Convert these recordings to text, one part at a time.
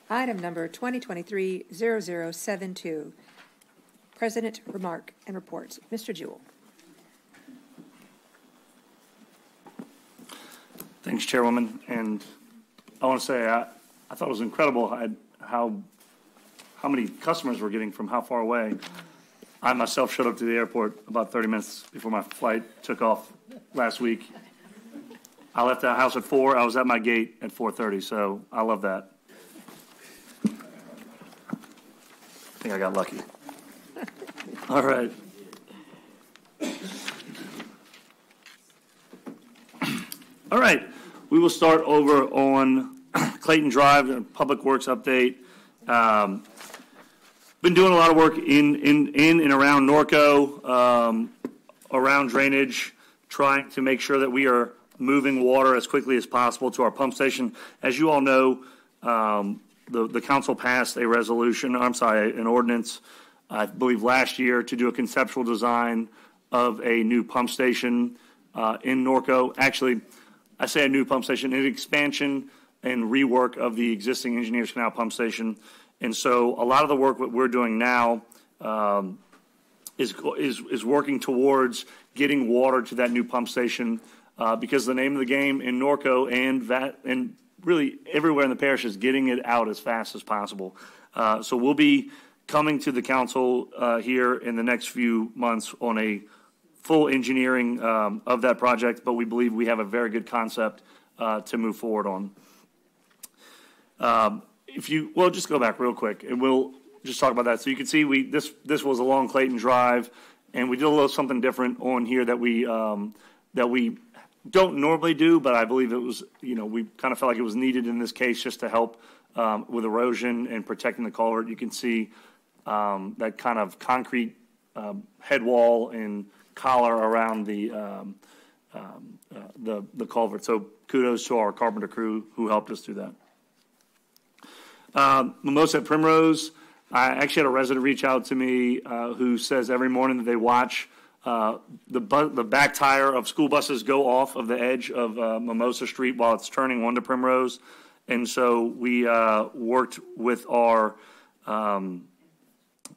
Item number 2023-0072. President remark and reports. Mr. Jewell. Thanks, Chairwoman. And I want to say I thought it was incredible how many customers we're getting from how far away. I myself showed up to the airport about 30 minutes before my flight took off last week. I left the house at 4. I was at my gate at 4:30, so I love that. I think I got lucky. All right. All right. We will start over on Clayton Drive, a Public Works update. Been doing a lot of work in and around Norco, around drainage, trying to make sure that we are moving water as quickly as possible to our pump station. As you all know, the council passed an ordinance, I believe last year, to do a conceptual design of a new pump station in Norco. Actually, I say a new pump station, an expansion and rework of the existing Engineers Canal pump station. And so a lot of the work that we're doing now is working towards getting water to that new pump station because the name of the game in Norco and really everywhere in the parish is getting it out as fast as possible. So we'll be coming to the council here in the next few months on a full engineering of that project, but we believe we have a very good concept to move forward on. Just go back real quick, and we'll just talk about that. So you can see this was along Clayton Drive, and we did a little something different on here that we don't normally do, but I believe it was, we kind of felt like it was needed in this case just to help with erosion and protecting the culvert. You can see that kind of concrete head wall and collar around the culvert. So kudos to our carpenter crew who helped us do that. Mimosa at Primrose. I actually had a resident reach out to me who says every morning that they watch the back tire of school buses go off of the edge of Mimosa Street while it's turning onto Primrose. And so we worked with our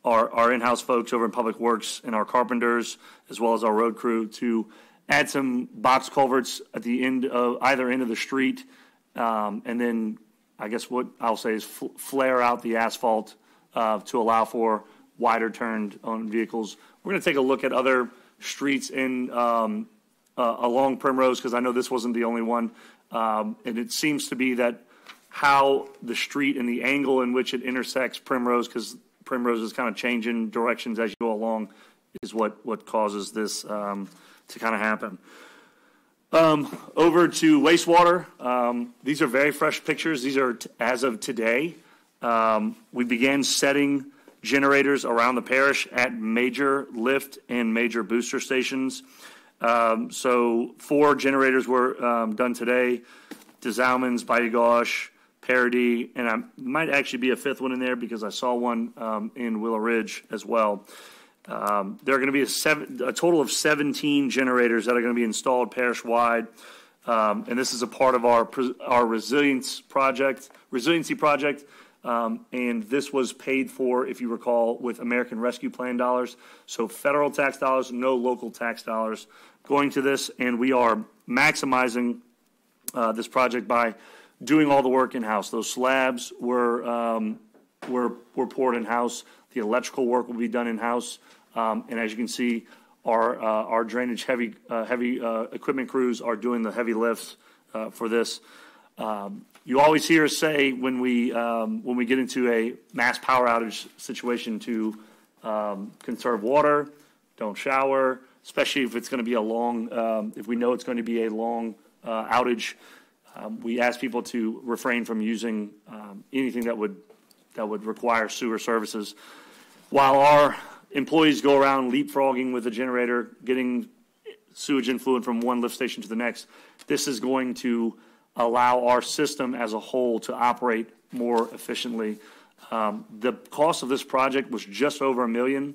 in-house folks over in Public Works and our carpenters, as well as our road crew, to add some box culverts at the end of either end of the street, and then I guess what I'll say is flare out the asphalt to allow for wider turned on vehicles. We're going to take a look at other streets in along Primrose because I know this wasn't the only one, and it seems to be that how the street and the angle in which it intersects Primrose, because Primrose is kind of changing directions as you go along, is what causes this to kind of happen. Over to wastewater. These are very fresh pictures. These are as of today. We began setting generators around the parish at major lift and major booster stations. So 4 generators were done today. DeZalmans, Bayou Gauche, Parody, and I might actually be a 5th one in there because I saw one in Willow Ridge as well. There are going to be a total of 17 generators that are going to be installed parish-wide, and this is a part of our resiliency project, and this was paid for, if you recall, with American Rescue Plan dollars. So federal tax dollars, no local tax dollars going to this, and we are maximizing this project by doing all the work in-house. Those slabs were poured in-house. The electrical work will be done in-house. And as you can see, our drainage heavy equipment crews are doing the heavy lifts for this. You always hear us say when we get into a mass power outage situation to conserve water, don't shower, especially if it's going to be a long, if we know it's going to be a long outage. We ask people to refrain from using anything that would require sewer services. While our employees go around leapfrogging with the generator, getting sewage influent from one lift station to the next, this is going to allow our system as a whole to operate more efficiently. The cost of this project was just over $1 million,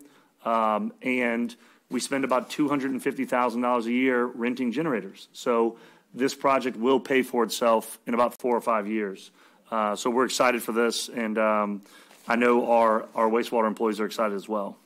and we spend about $250,000 a year renting generators. So this project will pay for itself in about 4 or 5 years. So we're excited for this, and I know our wastewater employees are excited as well.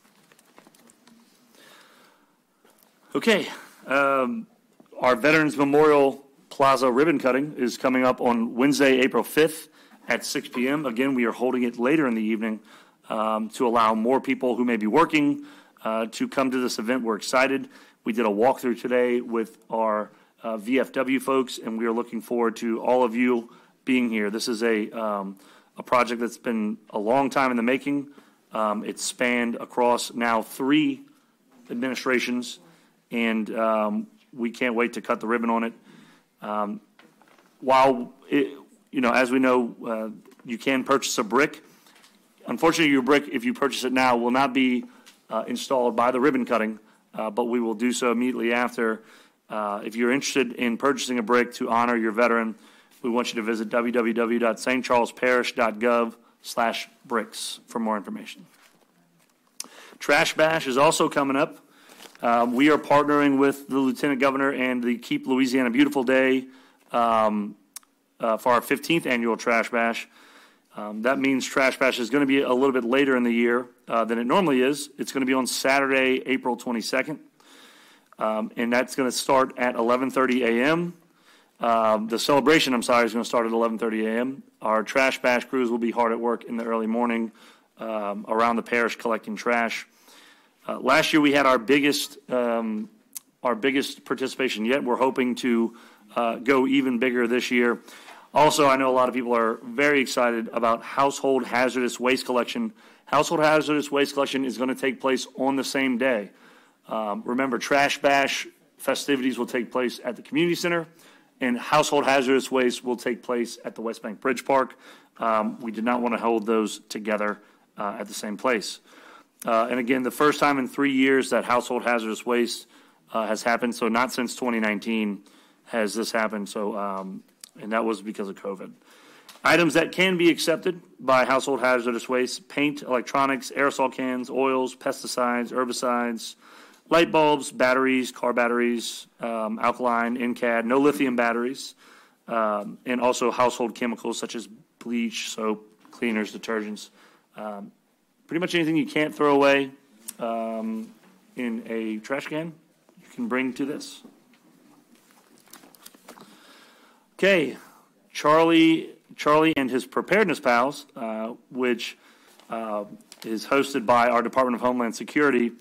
Okay, our Veterans Memorial Plaza ribbon cutting is coming up on Wednesday, April 5th at 6 p.m. Again, we are holding it later in the evening to allow more people who may be working to come to this event. We're excited. We did a walkthrough today with our VFW folks, and we are looking forward to all of you being here. This is a project that's been a long time in the making. It's spanned across now 3 administrations, and we can't wait to cut the ribbon on it. While as we know, you can purchase a brick. Unfortunately, your brick, if you purchase it now, will not be installed by the ribbon cutting, but we will do so immediately after. If you're interested in purchasing a brick to honor your veteran, we want you to visit www.stcharlesparish.gov/bricks for more information. Trash Bash is also coming up. We are partnering with the Lieutenant Governor and the Keep Louisiana Beautiful Day for our 15th annual Trash Bash. That means Trash Bash is going to be a little bit later in the year than it normally is. It's going to be on Saturday, April 22nd, and that's going to start at 11:30 a.m. The celebration, is going to start at 11:30 a.m. Our Trash Bash crews will be hard at work in the early morning around the parish collecting trash. Last year we had our biggest participation yet. We're hoping to go even bigger this year. Also, I know a lot of people are very excited about household hazardous waste collection. Household hazardous waste collection is going to take place on the same day. Remember, Trash Bash festivities will take place at the community center, and household hazardous waste will take place at the West Bank Bridge Park. We did not want to hold those together at the same place. And again, the first time in 3 years that household hazardous waste has happened, so not since 2019 has this happened, so and that was because of COVID. Items that can be accepted by household hazardous waste: paint, electronics, aerosol cans, oils, pesticides, herbicides, light bulbs, batteries, car batteries, alkaline, NCAD, no lithium batteries, and also household chemicals such as bleach, soap, cleaners, detergents. Pretty much anything you can't throw away in a trash can, you can bring to this. Okay, Charlie and his Preparedness Pals, which is hosted by our Department of Homeland Security,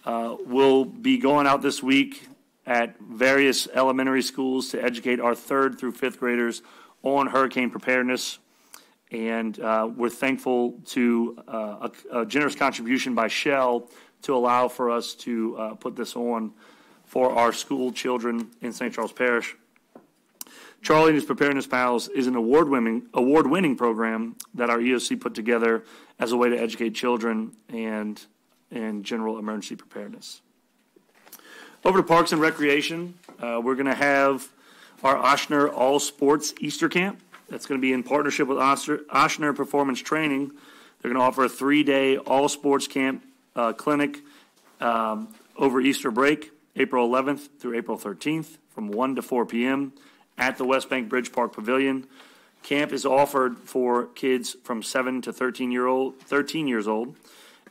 will be going out this week at various elementary schools to educate our 3rd through 5th graders on hurricane preparedness. And we're thankful to a generous contribution by Shell to allow for us to put this on for our school children in St. Charles Parish. Charlie and his Preparedness Pals is an award-winning program that our EOC put together as a way to educate children and general emergency preparedness. Over to Parks and Recreation, we're going to have our Ochsner All Sports Easter Camp. That's going to be in partnership with Ochsner Performance Training. They're going to offer a 3-day all sports camp clinic over Easter break, April 11th through April 13th, from 1 to 4 p.m. at the West Bank Bridge Park Pavilion. Camp is offered for kids from 7 to 13 years old,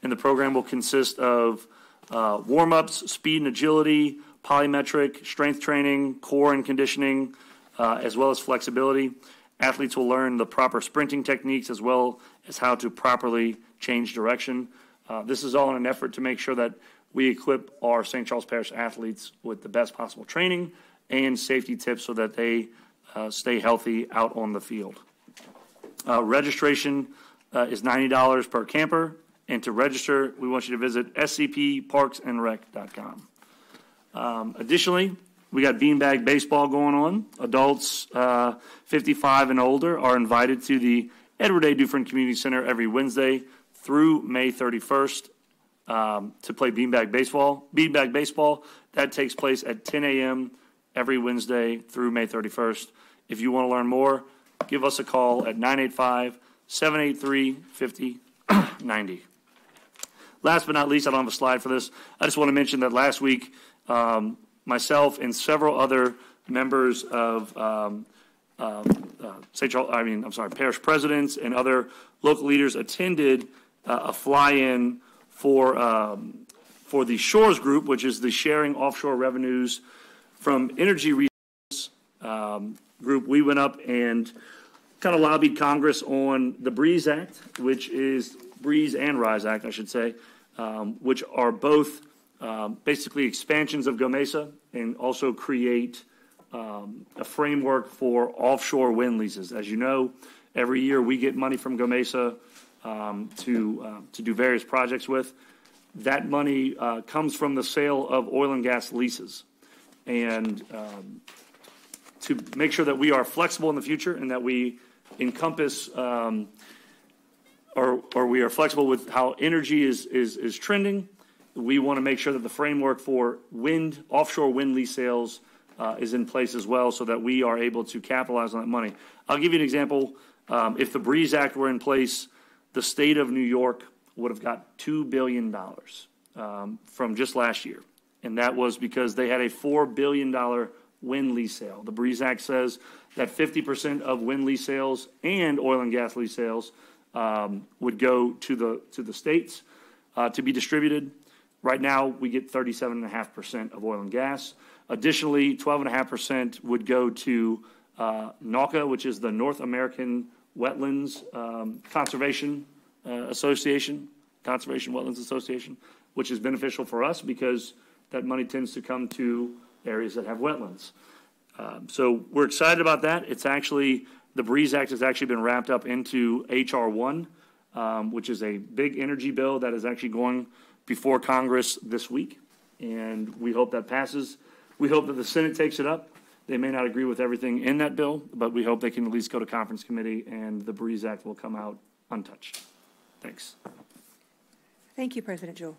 and the program will consist of warm-ups, speed and agility, polymetric, strength training, core and conditioning, as well as flexibility. Athletes will learn the proper sprinting techniques as well as how to properly change direction. This is all in an effort to make sure that we equip our St. Charles Parish athletes with the best possible training and safety tips so that they stay healthy out on the field. Registration is $90 per camper, and to register, we want you to visit scpparksandrec.com. Additionally, we got beanbag baseball going on. Adults 55 and older are invited to the Edward A. Dufresne Community Center every Wednesday through May 31st to play beanbag baseball. Beanbag baseball, that takes place at 10 a.m. every Wednesday through May 31st. If you want to learn more, give us a call at 985-783-5090. Last but not least, I don't have a slide for this. I just want to mention that last week, myself and several other members of parish presidents and other local leaders attended a fly-in for the Shores Group, which is the Sharing Offshore Revenues from Energy Resources group. We went up and kind of lobbied Congress on the BREEZE Act, which is BREEZE and RISE Act, I should say, which are both basically expansions of GOMESA and also create a framework for offshore wind leases. As you know, every year we get money from GOMESA to do various projects with. That money comes from the sale of oil and gas leases. And to make sure that we are flexible in the future and that we encompass or we are flexible with how energy is trending, we want to make sure that the framework for offshore wind lease sales is in place as well, so that we are able to capitalize on that money. I'll give you an example. If the BREEZE Act were in place, the state of New York would have got $2 billion from just last year. And that was because they had a $4 billion wind lease sale. The BREEZE Act says that 50% of wind lease sales and oil and gas lease sales would go to the states to be distributed. Right now, we get 37.5% of oil and gas. Additionally, 12.5% would go to NAWCA, which is the North American Wetlands Conservation Wetlands Association, which is beneficial for us because that money tends to come to areas that have wetlands. So we're excited about that. It's actually, the BREEZE Act has actually been wrapped up into H.R. 1, which is a big energy bill that is actually going before Congress this week, and we hope that passes. We hope that the Senate takes it up. They may not agree with everything in that bill, but we hope they can at least go to conference committee and the BREEZE Act will come out untouched. Thanks. Thank you, President Jewell.